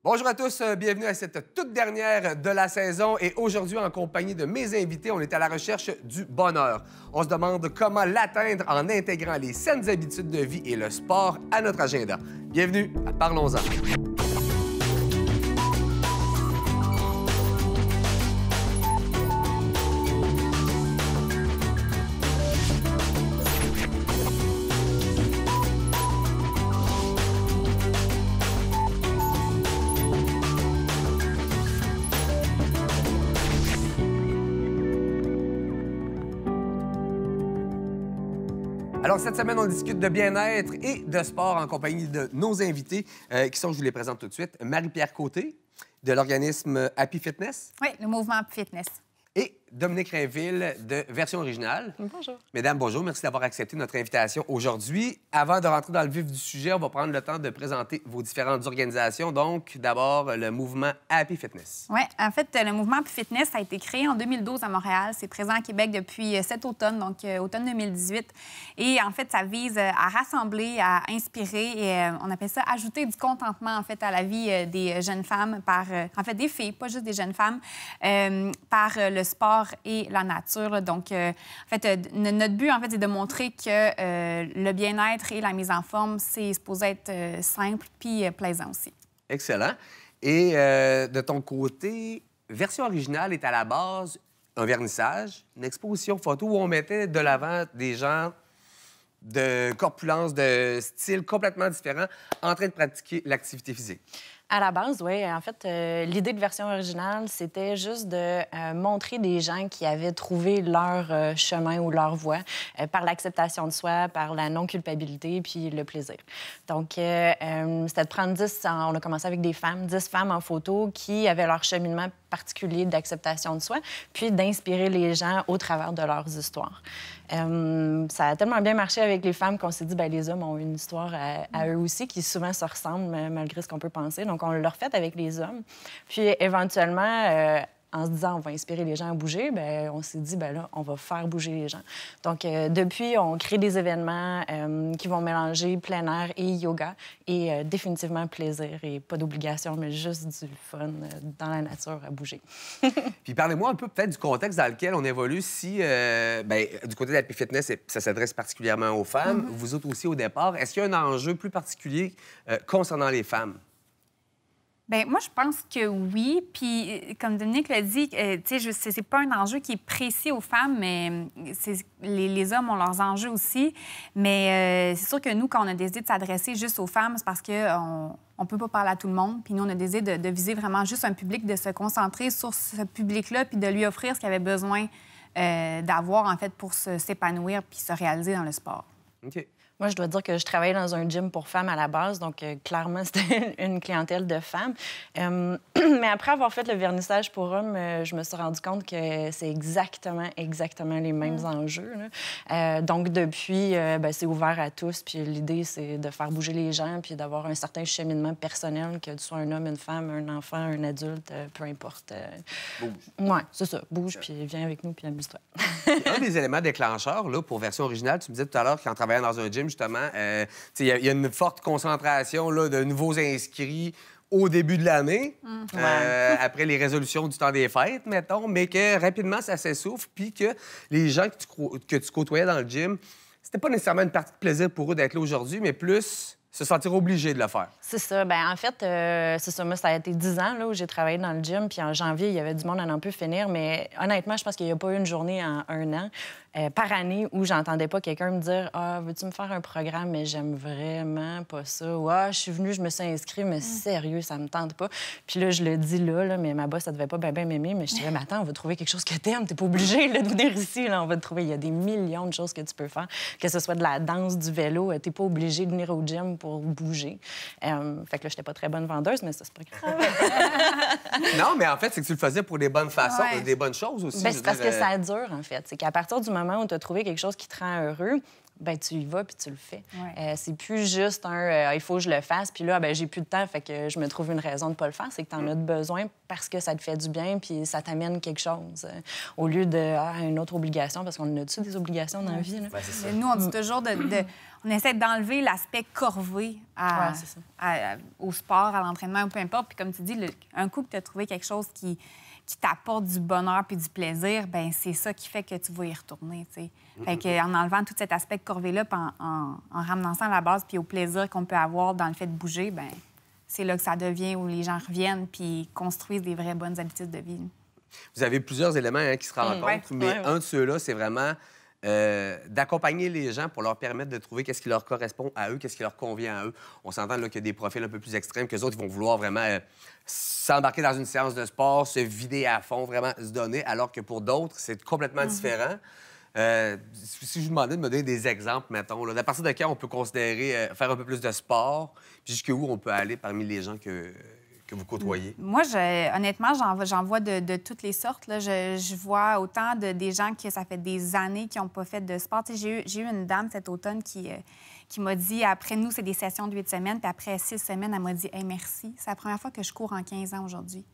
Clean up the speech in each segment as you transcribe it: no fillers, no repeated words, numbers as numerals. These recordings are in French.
Bonjour à tous, bienvenue à cette toute dernière de la saison. Et aujourd'hui, en compagnie de mes invités, on est à la recherche du bonheur. On se demande comment l'atteindre en intégrant les saines habitudes de vie et le sport à notre agenda. Bienvenue à Parlons-en. Alors, cette semaine, on discute de bien-être et de sport en compagnie de nos invités, qui sont, je vous les présente tout de suite, Marie-Pierre Côté, de l'organisme Happy Fitness. Oui, le mouvement Happy Fitness. Et Dominique Rainville, de Version Originale. Bonjour. Mesdames, bonjour. Merci d'avoir accepté notre invitation aujourd'hui. Avant de rentrer dans le vif du sujet, on va prendre le temps de présenter vos différentes organisations. Donc, d'abord, le mouvement Happy Fitness. Oui, en fait, le mouvement Happy Fitness a été créé en 2012 à Montréal. C'est présent à Québec depuis cet automne, donc automne 2018. Et en fait, ça vise à rassembler, à inspirer et on appelle ça ajouter du contentement, en fait, à la vie des jeunes femmes par, en fait, des filles, pas juste des jeunes femmes, par le sport et la nature. Donc, en fait, notre but, en fait, c'est de montrer que le bien-être et la mise en forme, c'est supposé être simple puis plaisant aussi. Excellent. Et de ton côté, Version Originale est à la base un vernissage, une exposition photo où on mettait de l'avant des gens de corpulence, de style complètement différent, en train de pratiquer l'activité physique. À la base, oui. En fait, l'idée de Version Originale, c'était juste de montrer des gens qui avaient trouvé leur chemin ou leur voie par l'acceptation de soi, par la non-culpabilité puis le plaisir. Donc, c'était de prendre 10... On a commencé avec des femmes, 10 femmes en photo qui avaient leur cheminement particulier d'acceptation de soi, puis d'inspirer les gens au travers de leurs histoires. Ça a tellement bien marché avec les femmes qu'on s'est dit, bien, les hommes ont une histoire à eux aussi qui souvent se ressemble malgré ce qu'on peut penser. Donc, on l'a refait avec les hommes. Puis, éventuellement, en se disant, on va inspirer les gens à bouger, bien, on s'est dit, bien là, on va faire bouger les gens. Donc, depuis, on crée des événements qui vont mélanger plein air et yoga et définitivement plaisir et pas d'obligation, mais juste du fun dans la nature à bouger. Puis parlez-moi un peu peut-être du contexte dans lequel on évolue. Si, bien, du côté de Happy Fitness, ça s'adresse particulièrement aux femmes. Vous autres aussi au départ. Est-ce qu'il y a un enjeu plus particulier concernant les femmes? Bien, moi, je pense que oui. Puis, comme Dominique l'a dit, tu sais, c'est pas un enjeu qui est précis aux femmes, mais les hommes ont leurs enjeux aussi. Mais c'est sûr que nous, quand on a décidé de s'adresser juste aux femmes, c'est parce qu'on ne peut pas parler à tout le monde. Puis nous, on a décidé de viser vraiment juste un public, de se concentrer sur ce public-là, puis de lui offrir ce qu'il avait besoin d'avoir, en fait, pour s'épanouir puis se réaliser dans le sport. OK. Moi, je dois dire que je travaillais dans un gym pour femmes à la base, donc clairement, c'était une clientèle de femmes. Mais après avoir fait le vernissage pour hommes, je me suis rendu compte que c'est exactement les mêmes enjeux. Donc, depuis, c'est ouvert à tous. Puis l'idée, c'est de faire bouger les gens puis d'avoir un certain cheminement personnel, que tu sois un homme, une femme, un enfant, un adulte, peu importe. Bouge. Oui, c'est ça. Bouge, puis viens avec nous, puis amuse-toi. Un des éléments déclencheurs là, pour Version Originale, tu me disais tout à l'heure qu'en travaillant dans un gym, justement, il y a une forte concentration là, de nouveaux inscrits au début de l'année, après les résolutions du temps des fêtes, mettons, mais que rapidement, ça s'essouffle, puis que les gens que tu côtoyais dans le gym, c'était pas nécessairement une partie de plaisir pour eux d'être là aujourd'hui, mais plus se sentir obligé de le faire. C'est ça. Bien, en fait, c'est ça. Moi, ça a été 10 ans là, où j'ai travaillé dans le gym. Puis en janvier, il y avait du monde à n'en plus finir. Mais honnêtement, je pense qu'il n'y a pas eu une journée en un an par année où j'entendais pas quelqu'un me dire « Ah, veux-tu me faire un programme? Mais j'aime vraiment pas ça. » Ou « Ah, je suis venue, je me suis inscrite, mais sérieux, ça me tente pas. » Puis là, je le dis là, mais ma boss, ça devait pas bien m'aimer. Mais je disais « Mais attends, on va trouver quelque chose que t'aimes. T'es pas obligé là, de venir ici. Là. On va te trouver. Il y a des millions de choses que tu peux faire. Que ce soit de la danse, du vélo. T'es pas obligé de venir au gym pour bouger. » Fait que là, j'étais pas très bonne vendeuse, mais ça, c'est pas grave. Non, mais en fait, c'est que tu le faisais pour des bonnes façons, des bonnes choses aussi. Bien, c'est parce que ça dure, en fait. C'est qu'à partir du moment où tu as trouvé quelque chose qui te rend heureux, ben tu y vas puis tu le fais. C'est plus juste un il faut que je le fasse, puis là, ben j'ai plus de temps, fait que je me trouve une raison de pas le faire. C'est que tu en as besoin parce que ça te fait du bien puis ça t'amène quelque chose. Au lieu de une autre obligation, parce qu'on a-tu des obligations dans la vie? Là? Ouais, c'est ça. Nous, on dit toujours on essaie d'enlever l'aspect corvée au sport, à l'entraînement, ou peu importe. Puis comme tu dis, un coup que tu as trouvé quelque chose qui t'apporte du bonheur puis du plaisir, ben c'est ça qui fait que tu vas y retourner, tu sais. Fait qu'en enlevant tout cet aspect corvée-là, puis en ramenant ça à la base, puis au plaisir qu'on peut avoir dans le fait de bouger, ben c'est là que ça devient où les gens reviennent puis construisent des vraies bonnes habitudes de vie. Vous avez plusieurs éléments qui se rencontrent, mais un de ceux-là, c'est vraiment d'accompagner les gens pour leur permettre de trouver qu'est-ce qui leur correspond à eux, qu'est-ce qui leur convient à eux. On s'entend là qu'il y a des profils un peu plus extrêmes que les autres, ils vont vouloir vraiment s'embarquer dans une séance de sport, se vider à fond, vraiment se donner, alors que pour d'autres, c'est complètement différent. Si je vous demandais de me donner des exemples, mettons, là, à partir de quand on peut considérer faire un peu plus de sport, puis jusqu'où on peut aller parmi les gens que vous côtoyez? Moi, honnêtement, j'en vois de toutes les sortes. Là. Je vois autant des gens que ça fait des années qui n'ont pas fait de sport. J'ai eu une dame cet automne qui m'a dit, après nous, c'est des sessions de 8 semaines, puis après 6 semaines, elle m'a dit « Hey, merci, c'est la première fois que je cours en 15 ans aujourd'hui. »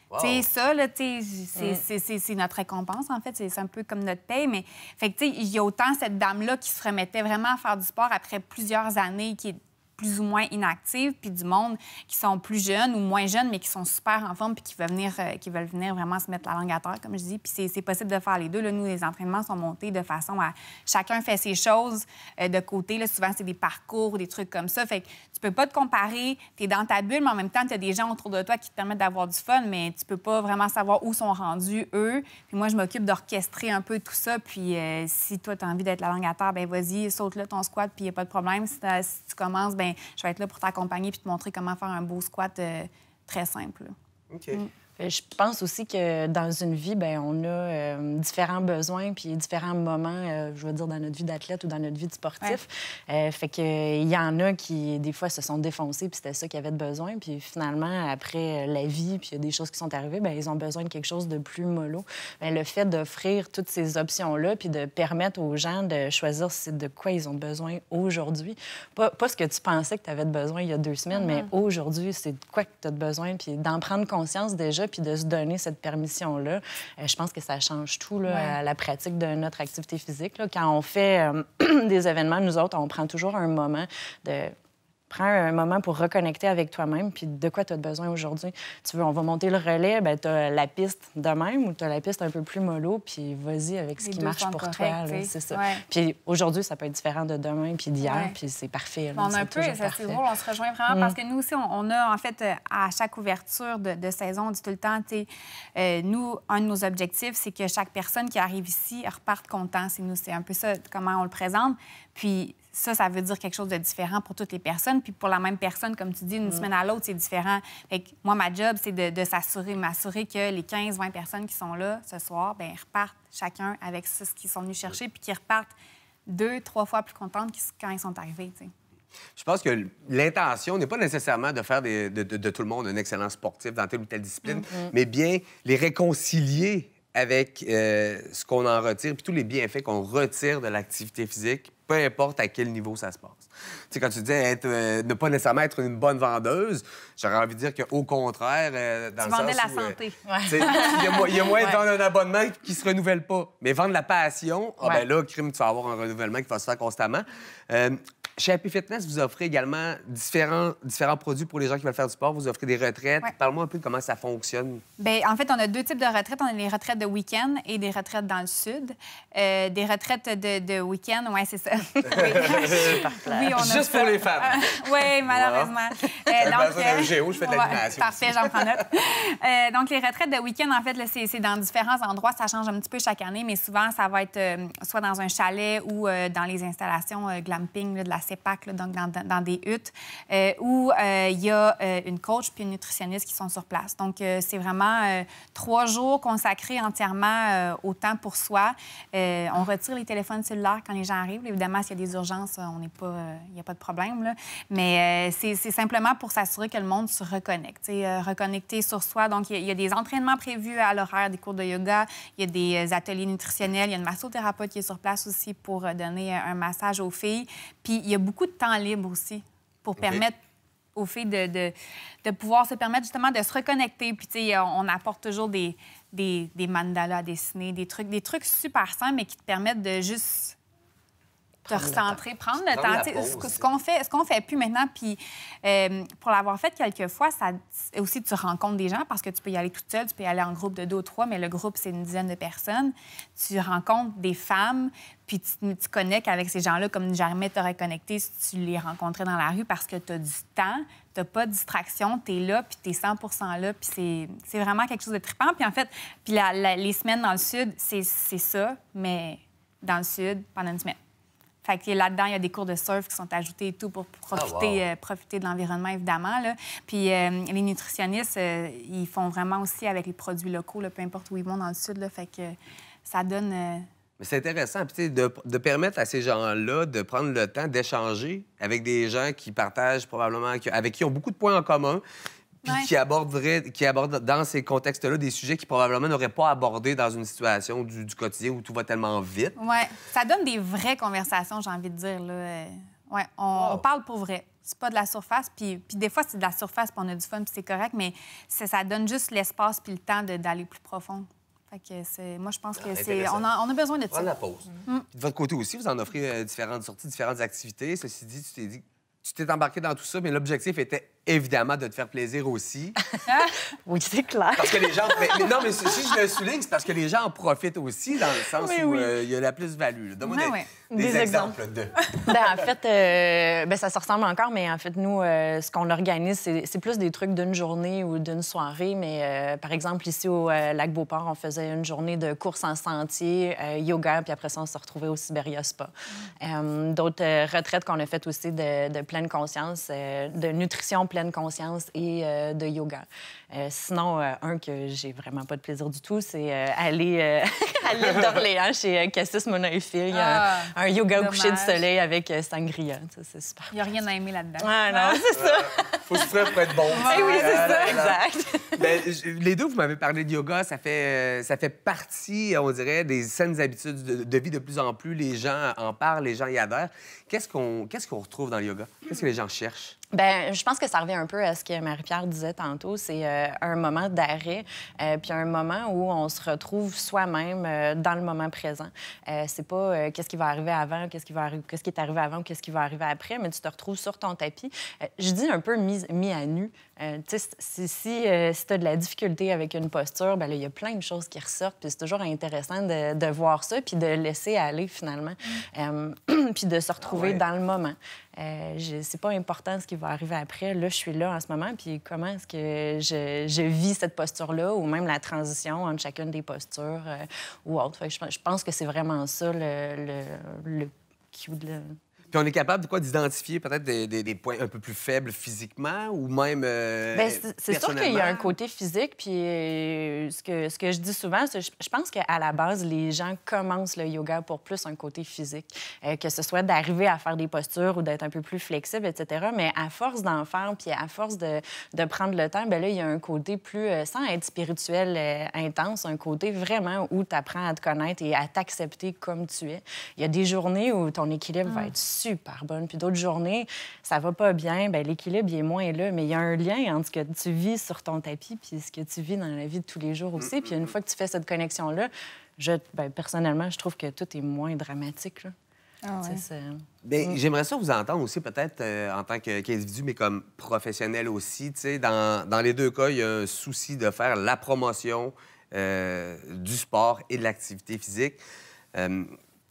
Wow. Tu sais, ça, là, c'est notre récompense, en fait. C'est un peu comme notre paye. Mais, fait que, tu sais, il y a autant cette dame-là qui se remettait vraiment à faire du sport après plusieurs années, qui est plus ou moins inactive, puis du monde qui sont plus jeunes ou moins jeunes, mais qui sont super en forme puis qui veulent venir vraiment se mettre la langue à terre, comme je dis. Puis c'est possible de faire les deux. Là, nous, les entraînements sont montés de façon à... Chacun fait ses choses de côté. Là, souvent, c'est des parcours ou des trucs comme ça. Fait que tu peux pas te comparer. Tu es dans ta bulle, mais en même temps, tu as des gens autour de toi qui te permettent d'avoir du fun, mais tu peux pas vraiment savoir où sont rendus, eux. Puis moi, je m'occupe d'orchestrer un peu tout ça. Puis si toi, tu as envie d'être la langue à terre, bien vas-y, saute-le ton squat, puis il n'y a pas de problème. Si tu commences, bien je vais être là pour t'accompagner puis te montrer comment faire un beau squat très simple. OK. Je pense aussi que dans une vie, bien, on a différents besoins puis différents moments, je veux dire, dans notre vie d'athlète ou dans notre vie de sportif. Ouais. Fait qu'il y en a qui, des fois, se sont défoncés puis c'était ça qu'ils avaient de besoin. Puis finalement, après la vie, puis il y a des choses qui sont arrivées, bien, ils ont besoin de quelque chose de plus mollo. Bien, le fait d'offrir toutes ces options-là puis de permettre aux gens de choisir de quoi ils ont besoin aujourd'hui. Pas ce que tu pensais que tu avais de besoin il y a 2 semaines, mais aujourd'hui, c'est de quoi que tu as de besoin. Puis d'en prendre conscience déjà puis de se donner cette permission-là, je pense que ça change tout là, à la pratique de notre activité physique. Là. Quand on fait des événements, nous autres, on prend toujours un moment de... Prends un moment pour reconnecter avec toi-même, puis de quoi tu as besoin aujourd'hui. Tu veux, on va monter le relais, bien, tu as la piste de même ou tu as la piste un peu plus mollo, puis vas-y avec ce qui marche pour toi. C'est ça. Ouais. Puis aujourd'hui, ça peut être différent de demain puis d'hier, puis c'est parfait. Là, on a un peu, ça c'est drôle, on se rejoint vraiment parce que nous aussi, on a en fait, à chaque ouverture de saison, on dit tout le temps, nous, un de nos objectifs, c'est que chaque personne qui arrive ici reparte content. C'est un peu ça, comment on le présente. Puis ça veut dire quelque chose de différent pour toutes les personnes. Puis pour la même personne, comme tu dis, d'une semaine à l'autre, c'est différent. Fait que moi, ma job, c'est de m'assurer que les 15-20 personnes qui sont là ce soir, bien, repartent chacun avec ce qu'ils sont venus chercher, puis qu'ils repartent 2-3 fois plus contentes quand ils sont arrivés, tu sais. Je pense que l'intention n'est pas nécessairement de faire de tout le monde un excellent sportif dans telle ou telle discipline, mais bien les réconcilier avec ce qu'on en retire, puis tous les bienfaits qu'on retire de l'activité physique, peu importe à quel niveau ça se passe. Tu sais, quand tu disais ne pas nécessairement être une bonne vendeuse, j'aurais envie de dire qu'au contraire, dans tu le vendais sens la où, santé. Il y a moyen de vendre un abonnement qui se renouvelle pas. Mais vendre la passion, ben là, crime, tu vas avoir un renouvellement qui va se faire constamment. Chez Happy Fitness, vous offrez également différents produits pour les gens qui veulent faire du sport. Vous offrez des retraites. Ouais. Parle-moi un peu de comment ça fonctionne. Bien, en fait, on a 2 types de retraites. On a les retraites de week-end et des retraites dans le sud. Des retraites de week-end, oui, c'est ça. Oui, on a juste pour les femmes. Oui, malheureusement. Donc, Géo, je fais de l'animation. Parfait, j'en prends note. Donc, les retraites de week-end, en fait, c'est dans différents endroits. Ça change un petit peu chaque année, mais souvent, ça va être soit dans un chalet ou dans les installations glamping là, de la CEPAC, là, donc dans des huttes, où il y a une coach puis une nutritionniste qui sont sur place. Donc, c'est vraiment 3 jours consacrés entièrement au temps pour soi. On retire les téléphones cellulaires quand les gens arrivent. Évidemment, s'il y a des urgences, il n'y a pas de problème. Là. Mais c'est simplement pour s'assurer que le monde se reconnecte, reconnecter sur soi. Donc, il y a des entraînements prévus à l'horaire, des cours de yoga, il y a des ateliers nutritionnels, il y a une massothérapeute qui est sur place aussi pour donner un massage aux filles. Puis, il y a beaucoup de temps libre aussi pour permettre aux filles de pouvoir se permettre justement de se reconnecter. Puis, tu sais, on apporte toujours des mandalas à dessiner, des trucs super simples, mais qui te permettent de juste te recentrer, prendre le Prendre la temps. pause. Ce qu'on fait plus maintenant, puis pour l'avoir fait quelques fois, ça aussi, tu rencontres des gens parce que tu peux y aller toute seule, tu peux y aller en groupe de 2 ou 3, mais le groupe, c'est une dizaine de personnes. Tu rencontres des femmes, puis tu connectes avec ces gens-là comme jamais tu aurais connecté si tu les rencontrais dans la rue parce que tu as du temps, tu n'as pas de distraction, tu es là, puis tu es 100 là, puis c'est vraiment quelque chose de trippant. Puis en fait, les semaines dans le Sud, c'est ça, mais dans le Sud, pendant une semaine. Fait que là-dedans, il y a des cours de surf qui sont ajoutés et tout pour profiter de l'environnement, évidemment. Là. Puis les nutritionnistes, ils font vraiment aussi avec les produits locaux, là, peu importe où ils vont dans le Sud. Là, fait que ça donne... Mais c'est intéressant, puis de permettre à ces gens-là de prendre le temps d'échanger avec des gens qui partagent probablement, avec qui ont beaucoup de points en commun, puis qui abordent dans ces contextes-là des sujets qu'ils probablement n'auraient pas abordés dans une situation du quotidien où tout va tellement vite. Oui, ça donne des vraies conversations, j'ai envie de dire. Là. Ouais, on parle pour vrai. C'est pas de la surface, puis des fois, c'est de la surface, puis on a du fun, puis c'est correct, mais ça donne juste l'espace puis le temps d'aller plus profond. Fait que moi, je pense que on a besoin de ça. Prendre la pause. De votre côté aussi, vous en offrez différentes sorties, différentes activités. Ceci dit, tu t'es embarqué dans tout ça, mais l'objectif était évidemment de te faire plaisir aussi. Oui, c'est clair. Parce que les gens... non, mais si je le souligne, c'est parce que les gens en profitent aussi, dans le sens où il y a la plus-value. Donne-moi des exemples de... En fait, ça se ressemble encore, mais en fait, nous, ce qu'on organise, c'est plus des trucs d'une journée ou d'une soirée. Mais par exemple, ici au Lac-Beauport, on faisait une journée de course en sentier, yoga, puis après ça, on se retrouvait au Sibéria Spa. D'autres retraites qu'on a faites aussi de pleine conscience, de nutrition pleine conscience et de yoga. Sinon, un que j'ai vraiment pas de plaisir du tout, c'est aller à l'île d'Orléans chez Cassis Monoïphile. Il y a un yoga au coucher du soleil avec sangria. Ça, c'est super. Il n'y a rien à aimer là-dedans. Ah non, c'est ça. Faut souffrir pour être bon. Oui, c'est ça, exact. Ben, les deux, vous m'avez parlé de yoga. Ça fait partie, on dirait, des saines habitudes de vie de plus en plus. Les gens en parlent, les gens y adhèrent. Qu'est-ce qu'on retrouve dans le yoga? Qu'est-ce que les gens cherchent? Bien, je pense que ça revient un peu à ce que Marie-Pierre disait tantôt. C'est un moment d'arrêt, puis un moment où on se retrouve soi-même dans le moment présent. C'est pas qu'est-ce qui va arriver avant, qu'est-ce qui est arrivé avant ou qu'est-ce qui va arriver après, mais tu te retrouves sur ton tapis. Je dis un peu mis à nu. Si tu as de la difficulté avec une posture, bien là, il y a plein de choses qui ressortent, puis c'est toujours intéressant de voir ça, puis de laisser aller, finalement, puis de se retrouver dans le moment. C'est pas important ce qui va arriver après. Là, je suis là en ce moment, puis comment est-ce que je vis cette posture-là, ou même la transition entre chacune des postures ou autre. Fait que je pense que c'est vraiment ça le cue de la... Puis on est capable d'identifier peut-être des points un peu plus faibles physiquement ou même Bien, c'est sûr qu'il y a un côté physique. Puis ce que je dis souvent, c'est je pense qu'à la base, les gens commencent le yoga pour plus un côté physique. Que ce soit d'arriver à faire des postures ou d'être un peu plus flexible, etc. Mais à force d'en faire, puis à force de prendre le temps, bien là, il y a un côté plus, sans être spirituel intense, un côté vraiment où tu apprends à te connaître et à t'accepter comme tu es. Il y a des journées où ton équilibre va être super bonne. Puis d'autres journées, ça va pas bien, bien l'équilibre il est moins là. Mais il y a un lien entre ce que tu vis sur ton tapis puis ce que tu vis dans la vie de tous les jours aussi. Puis une fois que tu fais cette connexion-là, personnellement, je trouve que tout est moins dramatique. Là. Ah ouais. Bien, j'aimerais ça vous entendre aussi, peut-être en tant qu'individu, mais comme professionnel aussi. Dans les deux cas, il y a un souci de faire la promotion du sport et de l'activité physique.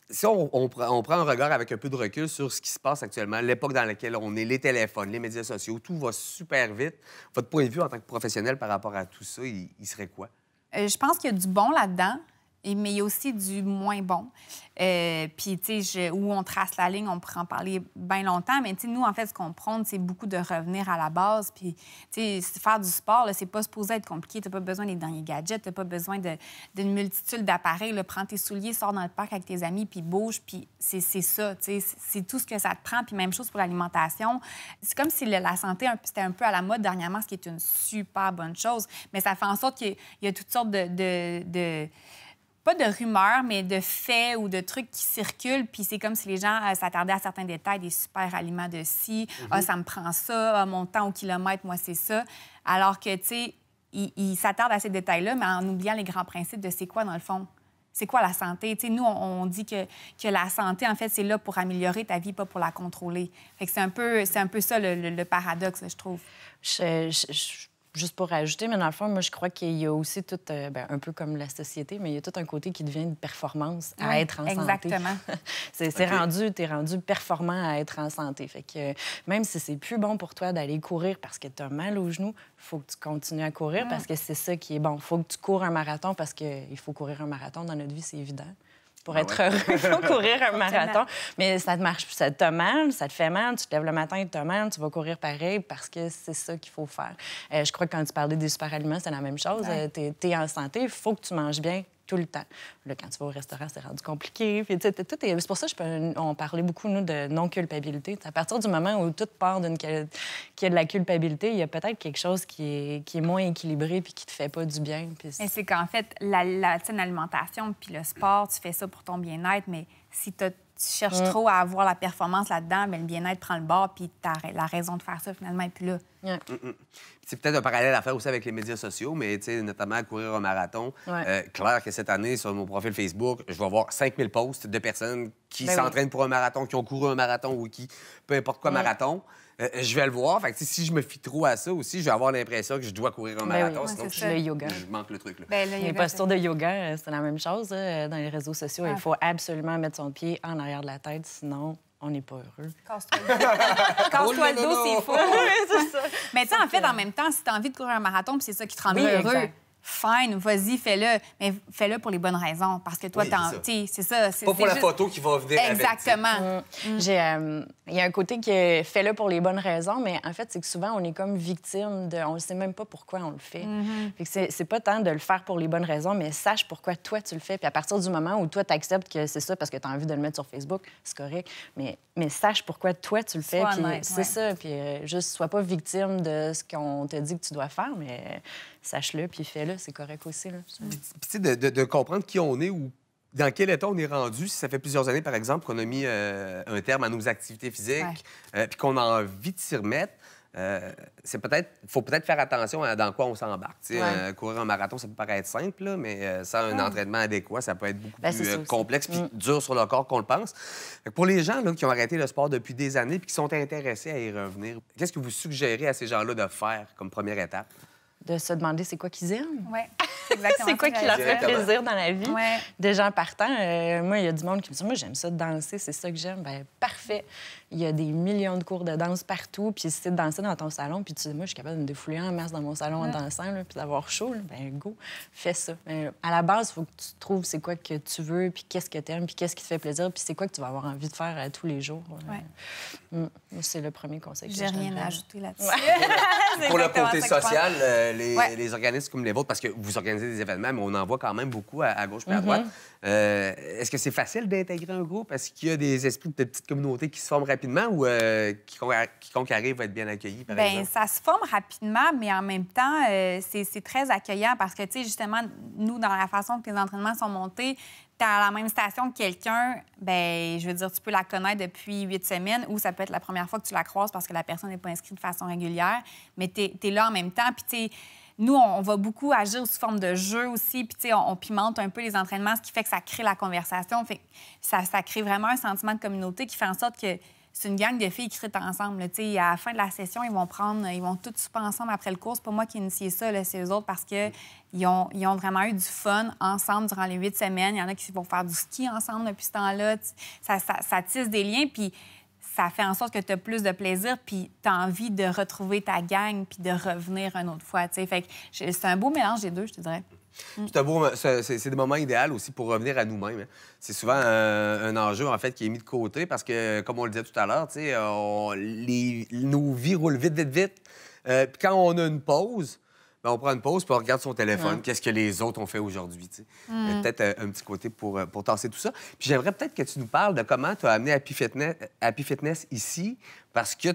Si on prend un regard avec un peu de recul sur ce qui se passe actuellement, l'époque dans laquelle on est, les téléphones, les médias sociaux, tout va super vite. Votre point de vue en tant que professionnel par rapport à tout ça, il serait quoi? Je pense qu'il y a du bon là-dedans, mais il y a aussi du moins bon. Puis, tu sais, où on trace la ligne, on pourrait en parler bien longtemps, mais tu sais, nous, en fait, ce qu'on prône, c'est beaucoup de revenir à la base. Puis, tu sais, faire du sport, c'est pas supposé être compliqué. T'as pas besoin des derniers gadgets, t'as pas besoin d'une multitude d'appareils. Prends tes souliers, sors dans le parc avec tes amis, puis bouge, puis c'est ça, tu sais, c'est tout ce que ça te prend. Puis même chose pour l'alimentation. C'est comme si la santé, c'était un peu à la mode dernièrement, ce qui est une super bonne chose, mais ça fait en sorte qu'il y a toutes sortes pas de rumeurs, mais de faits ou de trucs qui circulent. Puis c'est comme si les gens s'attardaient à certains détails, des super aliments de ci, ça me prend ça, mon temps au kilomètre, moi, c'est ça. Alors que, tu sais, ils s'attardent à ces détails-là, mais en oubliant les grands principes de c'est quoi, dans le fond. c'est quoi la santé? T'sais, nous, on dit que la santé, en fait, c'est là pour améliorer ta vie, pas pour la contrôler. Fait que c'est un peu ça, le paradoxe, je trouve. Juste pour rajouter, mais dans le fond, moi, je crois qu'il y a aussi tout, un peu comme la société, mais il y a tout un côté qui devient une performance à être en santé. Exactement. T'es rendu performant à être en santé. Fait que même si c'est plus bon pour toi d'aller courir parce que t'as mal aux genoux, faut que tu continues à courir parce que c'est ça qui est bon. Faut que tu cours un marathon parce qu'il faut courir un marathon dans notre vie, c'est évident. Pour être heureux, il faut courir un marathon. Mais ça te marche, ça te mal, ça te fait mal, tu te lèves le matin, il te mal, tu vas courir pareil parce que c'est ça qu'il faut faire. Je crois que quand tu parlais des super-aliments, c'est la même chose. Ouais. T'es en santé, il faut que tu manges bien tout le temps. Là, quand tu vas au restaurant, c'est rendu compliqué. Puis, c'est pour ça on parlait beaucoup, nous, de non-culpabilité. À partir du moment où tout part qu'il y a de la culpabilité, il y a peut-être quelque chose qui est moins équilibré puis qui te fait pas du bien. Puis... Mais c'est qu'en fait, l'alimentation puis le sport, tu fais ça pour ton bien-être, mais si tu cherches trop à avoir la performance là-dedans, bien, le bien-être prend le bord puis la raison de faire ça, finalement, n'est plus là. Yeah. C'est peut-être un parallèle à faire aussi avec les médias sociaux, mais notamment à courir un marathon. Clair que cette année, sur mon profil Facebook, je vais avoir 5000 posts de personnes qui s'entraînent pour un marathon, qui ont couru un marathon ou qui, peu importe quoi, marathon. Je vais le voir. Fait que, si je me fie trop à ça aussi, je vais avoir l'impression que je dois courir un marathon. Sinon, le yoga. Je manque le truc. Là. Les postures de yoga, c'est la même chose. Dans les réseaux sociaux, il faut absolument mettre son pied en arrière de la tête, sinon... on n'est pas heureux. Casse-toi le dos. Casse-toi le dos, c'est fou. C'est ça. Mais tu sais, en fait, en même temps, si tu as envie de courir un marathon puis c'est ça qui te rendra heureux, fine, vas-y, fais-le. Mais fais-le pour les bonnes raisons. Parce que toi, c'est ça. Pas pour la photo qui va venir Exactement. Il y a un côté qui est fais-le pour les bonnes raisons, mais en fait, c'est que souvent, on est comme victime de... On ne sait même pas pourquoi on le fait. C'est pas tant de le faire pour les bonnes raisons, mais sache pourquoi toi, tu le fais. Puis à partir du moment où toi, tu acceptes que c'est ça parce que tu as envie de le mettre sur Facebook, c'est correct. Mais sache pourquoi toi, tu le fais. Puis c'est ça. Puis juste, sois pas victime de ce qu'on te dit que tu dois faire, mais sache-le, puis fais-le. C'est correct aussi. Là. Puis, de comprendre qui on est ou dans quel état on est rendu, si ça fait plusieurs années, par exemple, qu'on a mis un terme à nos activités physiques, puis qu'on a envie de s'y remettre, faut peut-être faire attention à dans quoi on s'embarque. Courir un marathon, ça peut paraître simple, là, mais sans un entraînement adéquat, ça peut être beaucoup plus complexe puis dur sur le corps qu'on le pense. Pour les gens là, qui ont arrêté le sport depuis des années puis qui sont intéressés à y revenir, qu'est-ce que vous suggérez à ces gens-là de faire comme première étape? De se demander c'est quoi qu'ils aiment. Oui, exactement. C'est quoi qui leur fait plaisir dans la vie. Ouais. Des gens partant, moi, il y a du monde qui me dit « Moi, j'aime ça de danser, c'est ça que j'aime. » Bien, parfait. Il y a des millions de cours de danse partout. Puis si tu de danser dans ton salon, puis tu dis « Moi, je suis capable de me défouler en masse dans mon salon en dansant, là, puis d'avoir chaud, bien, go, fais ça. » À la base, il faut que tu trouves c'est quoi que tu veux, puis qu'est-ce que tu aimes, puis qu'est-ce qui te fait plaisir, puis c'est quoi que tu vas avoir envie de faire tous les jours. C'est le premier conseil que je donnerais. J'ai rien à ajouter là-dessus. Pour le côté social, les organismes comme les vôtres, parce que vous organisez des événements, mais on en voit quand même beaucoup à gauche et à droite. Est-ce que c'est facile d'intégrer un groupe? Est-ce qu'il y a des esprits de petites communautés qui se forment rapidement ou quiconque arrive va être bien accueilli, par exemple? Ça se forme rapidement, mais en même temps, c'est très accueillant parce que, tu sais, justement, nous, dans la façon que les entraînements sont montés, t'es à la même station que quelqu'un, bien, je veux dire, tu peux la connaître depuis 8 semaines ou ça peut être la première fois que tu la croises parce que la personne n'est pas inscrite de façon régulière, mais t'es là en même temps. Puis, tu sais, nous, on va beaucoup agir sous forme de jeu aussi, puis, tu sais, on pimente un peu les entraînements, ce qui fait que ça crée la conversation. Fait que ça crée vraiment un sentiment de communauté qui fait en sorte que c'est une gang de filles qui crient ensemble. Là. À la fin de la session, ils vont toutes souper ensemble après le cours. C'est pas moi qui ai initié ça, là, c'est eux autres parce qu'ils ont vraiment eu du fun ensemble durant les 8 semaines. Il y en a qui vont faire du ski ensemble depuis ce temps-là. Ça tisse des liens, puis ça fait en sorte que tu as plus de plaisir, puis tu as envie de retrouver ta gang, puis de revenir une autre fois. Fait que c'est un beau mélange des deux, je te dirais. C'est des moments idéaux aussi pour revenir à nous-mêmes. Hein. C'est souvent un enjeu, en fait, qui est mis de côté parce que, comme on le disait tout à l'heure, nos vies roulent vite. Puis quand on a une pause, bien, on prend une pause puis on regarde son téléphone. Qu'est-ce que les autres ont fait aujourd'hui? Il y a peut-être un petit côté pour tasser tout ça. Puis j'aimerais peut-être que tu nous parles de comment tu as amené Happy Fitness ici parce que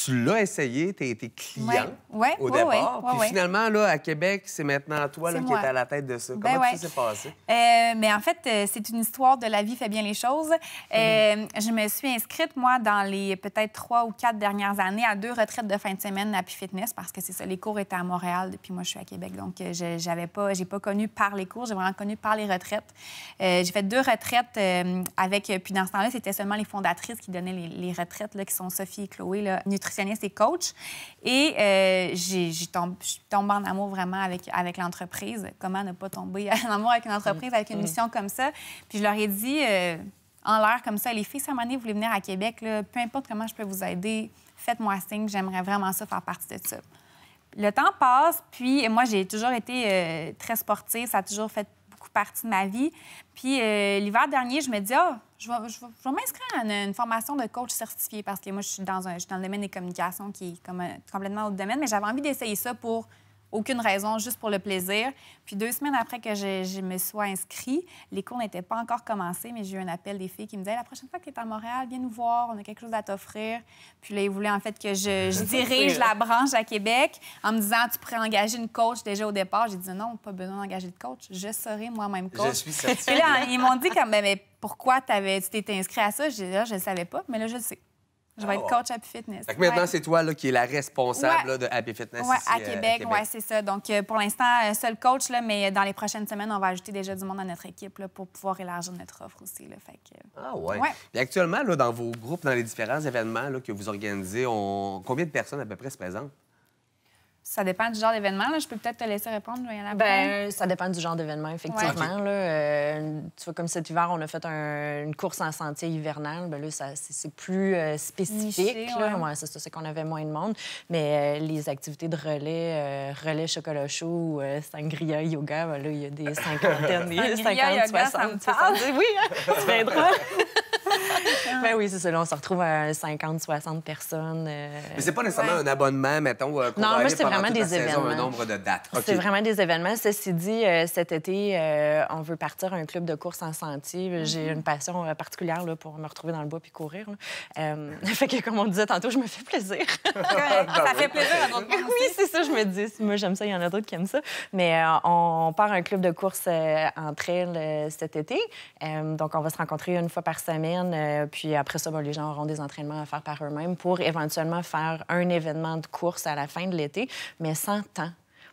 Tu l'as essayé, tu as été client au Ouais, départ. ouais, Puis finalement, là, à Québec, c'est maintenant toi là, qui es à la tête de ça. Comment ça s'est passé? Mais en fait, c'est une histoire de la vie fait bien les choses. Je me suis inscrite, moi, dans les peut-être 3 ou 4 dernières années à 2 retraites de fin de semaine Happy Fitness parce que c'est ça, les cours étaient à Montréal, depuis moi, je suis à Québec. Donc, j'ai pas connu par les cours, j'ai vraiment connu par les retraites. J'ai fait 2 retraites puis dans ce temps-là, c'était seulement les fondatrices qui donnaient les retraites, là, qui sont Sophie et Chloé, là, nutritionniste et coach. Et je suis tombée en amour vraiment avec l'entreprise. Comment ne pas tomber en amour avec une entreprise, avec une mission comme ça? Puis je leur ai dit, en l'air comme ça, les filles, si à un moment donné, vous voulez venir à Québec, là, peu importe comment je peux vous aider, faites-moi signe, j'aimerais vraiment ça, faire partie de ça. Le temps passe, puis moi, j'ai toujours été très sportive, ça a toujours fait beaucoup partie de ma vie. Puis l'hiver dernier, je me dis, je vais m'inscrire à une formation de coach certifié parce que moi, je suis dans le domaine des communications qui est comme complètement autre domaine, mais j'avais envie d'essayer ça pour aucune raison, juste pour le plaisir. Puis 2 semaines après que je me sois inscrite, les cours n'étaient pas encore commencés, mais j'ai eu un appel des filles qui me disaient « La prochaine fois que tu es à Montréal, viens nous voir, on a quelque chose à t'offrir. » Puis là, ils voulaient en fait que je dirige la branche à Québec en me disant « Tu pourrais engager une coach déjà au départ. » J'ai dit « Non, pas besoin d'engager de coach. Je serai moi-même coach. » Je suis certifiée. Puis là, ils m'ont dit comme « Mais pourquoi tu t'étais inscrit à ça? » J'ai dit « Je ne le savais pas, mais là, je le sais. » Je vais être coach Happy Fitness. Fait que maintenant, c'est toi là, qui es la responsable là, de Happy Fitness ici, à Québec. Oui, c'est ça. Donc, pour l'instant, seul coach, là, mais dans les prochaines semaines, on va ajouter déjà du monde à notre équipe là, pour pouvoir élargir notre offre aussi. Là. Fait que... Ah ouais. Puis actuellement, là, dans vos groupes, dans les différents événements là, que vous organisez, combien de personnes à peu près se présentent? Ça dépend du genre d'événement. Là. Je peux peut-être te laisser répondre. Ça dépend du genre d'événement, effectivement. Là, tu vois, comme cet hiver, on a fait une course en sentier hivernal. Bien, là, c'est plus spécifique. Niché, c'est qu'on avait moins de monde. Mais les activités de relais chocolat chaud, sangria, yoga, bien, là, il y a des cinquantaines, des 50, 60. Oui, tu viendras. Ben oui, c'est ça. Là, on se retrouve à 50, 60 personnes. Mais c'est pas nécessairement un abonnement, mettons, qu'on non, va moi, aller c'est pendant vraiment toute la des saison, événements. un nombre de dates. Okay. C'est vraiment des événements. Ceci dit, cet été, on veut partir à un club de course en sentier. J'ai une passion particulière là, pour me retrouver dans le bois puis courir. Fait que, comme on disait tantôt, je me fais plaisir. Ça fait plaisir à d'autres personnes. Oui, c'est ça, je me dis. Moi, j'aime ça, il y en a d'autres qui aiment ça. Mais on part à un club de course en trail cet été. Donc, on va se rencontrer une fois par semaine. Puis après ça, les gens auront des entraînements à faire par eux-mêmes pour éventuellement faire un événement de course à la fin de l'été, mais sans temps.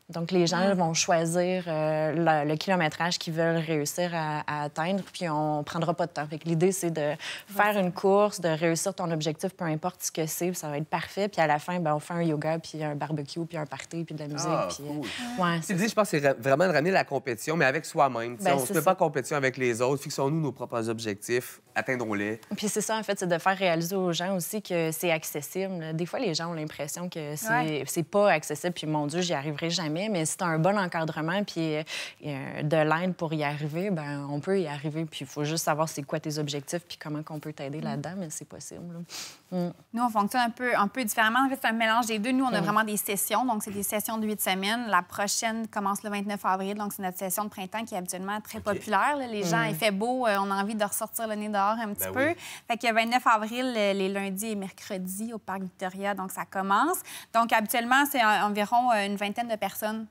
Donc, les gens vont choisir le kilométrage qu'ils veulent réussir à atteindre, puis on ne prendra pas de temps. Fait que l'idée, c'est de faire une course, de réussir ton objectif, peu importe ce que c'est, ça va être parfait. Puis à la fin, on fait un yoga, puis un barbecue, puis un party, puis de la musique. Puis, cool. L'idée, je pense, c'est vraiment de ramener la compétition, mais avec soi-même. On ne se fait pas compétition avec les autres. Fixons-nous nos propres objectifs, atteindrons-les. Puis c'est ça, en fait, c'est de faire réaliser aux gens aussi que c'est accessible. Des fois, les gens ont l'impression que c'est pas accessible, puis mon Dieu, j'y arriverai jamais. Mais si tu as un bon encadrement puis de l'aide pour y arriver, on peut y arriver. Puis il faut juste savoir c'est quoi tes objectifs puis comment on peut t'aider là-dedans, mais c'est possible. Nous, on fonctionne un peu différemment. En fait, c'est un mélange des deux. Nous, on a vraiment des sessions. Donc, c'est des sessions de 8 semaines. La prochaine commence le 29 avril. Donc, c'est notre session de printemps qui est habituellement très populaire. Là. Les gens, il fait beau, on a envie de ressortir le nez dehors un petit peu. Fait que 29 avril, les lundis et mercredis au Parc Victoria. Donc, ça commence. Donc, habituellement, c'est environ une vingtaine de personnes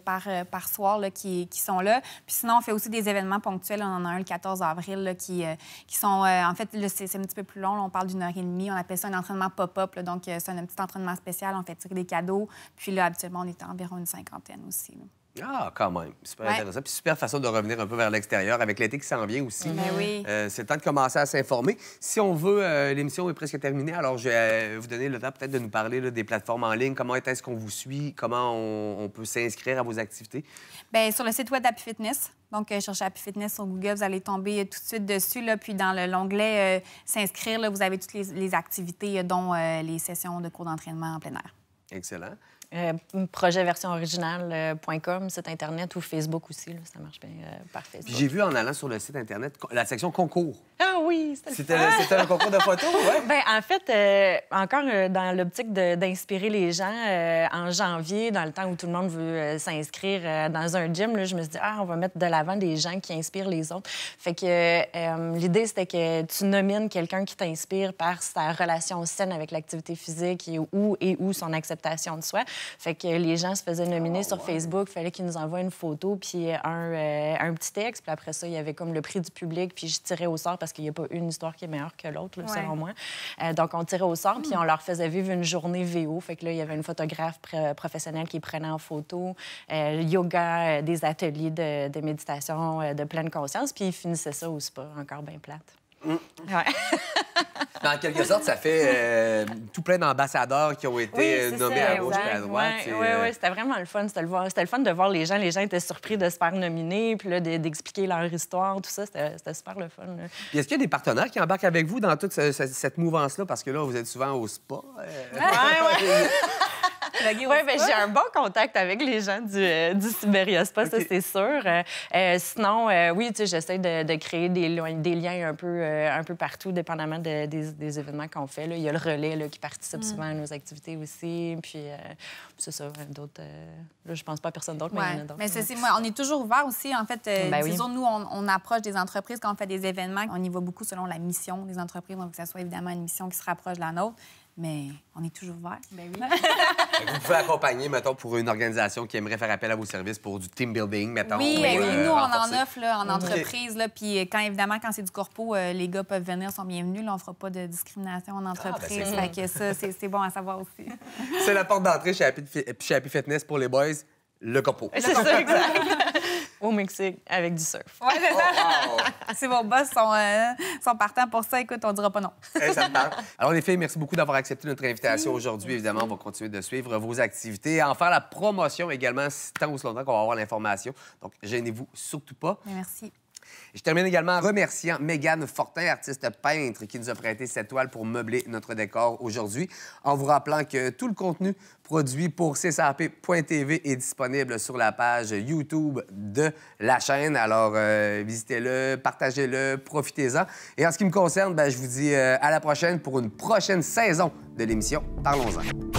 par soir là, qui sont là. Puis sinon, on fait aussi des événements ponctuels. On en a un le 14 avril là, qui sont... en fait, là, c'est un petit peu plus long. Là, on parle d'1 heure et demie. On appelle ça un entraînement pop-up. Là, donc, c'est un petit entraînement spécial. On fait tirer des cadeaux. Puis là, habituellement, on est environ une cinquantaine aussi. Là. Ah, quand même. Super intéressant. Puis super façon de revenir un peu vers l'extérieur avec l'été qui s'en vient aussi. Oui. C'est le temps de commencer à s'informer. Si on veut, l'émission est presque terminée. Alors, je vais vous donner le temps peut-être de nous parler là, des plateformes en ligne. Comment est-ce qu'on vous suit? Comment on peut s'inscrire à vos activités? Bien, sur le site web d'Happy Fitness. Donc, cherchez Happy Fitness sur Google, vous allez tomber tout de suite dessus. Là, puis dans l'onglet S'inscrire, là, vous avez toutes les activités, dont les sessions de cours d'entraînement en plein air. Excellent. projetversionoriginale.com, site Internet ou Facebook aussi. Là, ça marche bien par Facebook. J'ai vu en allant sur le site Internet la section concours. Ah oui, C'était un concours de photos, oui? Bien, en fait, encore dans l'optique d'inspirer les gens, en janvier, dans le temps où tout le monde veut s'inscrire dans un gym, là, je me suis dit, on va mettre de l'avant des gens qui inspirent les autres. Fait que l'idée, c'était que tu nomines quelqu'un qui t'inspire par sa relation saine avec l'activité physique et où son acceptation de soi. Fait que les gens se faisaient nominer sur Facebook. Il fallait qu'ils nous envoient une photo puis un petit texte. Puis après ça, il y avait comme le prix du public. Puis je tirais au sort parce qu'il n'y a pas une histoire qui est meilleure que l'autre, selon moi. Donc, on tirait au sort puis on leur faisait vivre une journée VO. Fait que là, il y avait une photographe professionnelle qui prenait en photo, yoga, des ateliers de méditation de pleine conscience. Puis ils finissaient ça au spa, encore bien plate. Ouais. En quelque sorte, ça fait tout plein d'ambassadeurs qui ont été nommés à gauche et à droite. Oui, c'était vraiment le fun. C'était le fun de voir les gens. Les gens étaient surpris de se faire nominer, puis là, d'expliquer leur histoire, tout ça. C'était super le fun. Puis est-ce qu'il y a des partenaires qui embarquent avec vous dans toute cette mouvance-là? Parce que là, vous êtes souvent au spa. Oui, bien, j'ai un bon contact avec les gens du Siberia Spa, ça, c'est sûr. Sinon, oui, tu sais, j'essaie de créer des liens un peu partout, dépendamment des événements qu'on fait. Là. Il y a le relais là, qui participe souvent à nos activités aussi. Puis, c'est ça, d'autres... là, je pense pas à personne d'autre, mais il y en a d'autres. Mais c'est moi, on est toujours ouvert aussi. En fait, disons, nous, on approche des entreprises quand on fait des événements. On y va beaucoup selon la mission des entreprises, donc que ça soit évidemment une mission qui se rapproche de la nôtre. Mais on est toujours ouvert. Ben oui. Vous pouvez accompagner, mettons, pour une organisation qui aimerait faire appel à vos services pour du team building, mettons. Oui, nous, on en offre là, en entreprise. Là, puis évidemment, quand c'est du corpo, les gars peuvent venir, sont bienvenus. Là, on ne fera pas de discrimination en entreprise. Fait que ça, c'est bon à savoir aussi. C'est la porte d'entrée chez Happy Fitness pour les boys, le corpo. C'est ça, exact. Au Mexique, avec du surf. Oui, c'est ça. Si vos boss sont partants pour ça, écoute, on dira pas non. Ça me parle. Alors, les filles, merci beaucoup d'avoir accepté notre invitation aujourd'hui. Évidemment, on va continuer de suivre vos activités et en faire la promotion également, tant ou si longtemps qu'on va avoir l'information. Donc, gênez-vous surtout pas. Merci. Je termine également en remerciant Mégane Fortin, artiste peintre, qui nous a prêté cette toile pour meubler notre décor aujourd'hui, en vous rappelant que tout le contenu produit pour CSAP.tv est disponible sur la page YouTube de la chaîne. Alors, visitez-le, partagez-le, profitez-en. Et en ce qui me concerne, je vous dis à la prochaine pour une prochaine saison de l'émission Parlons-en.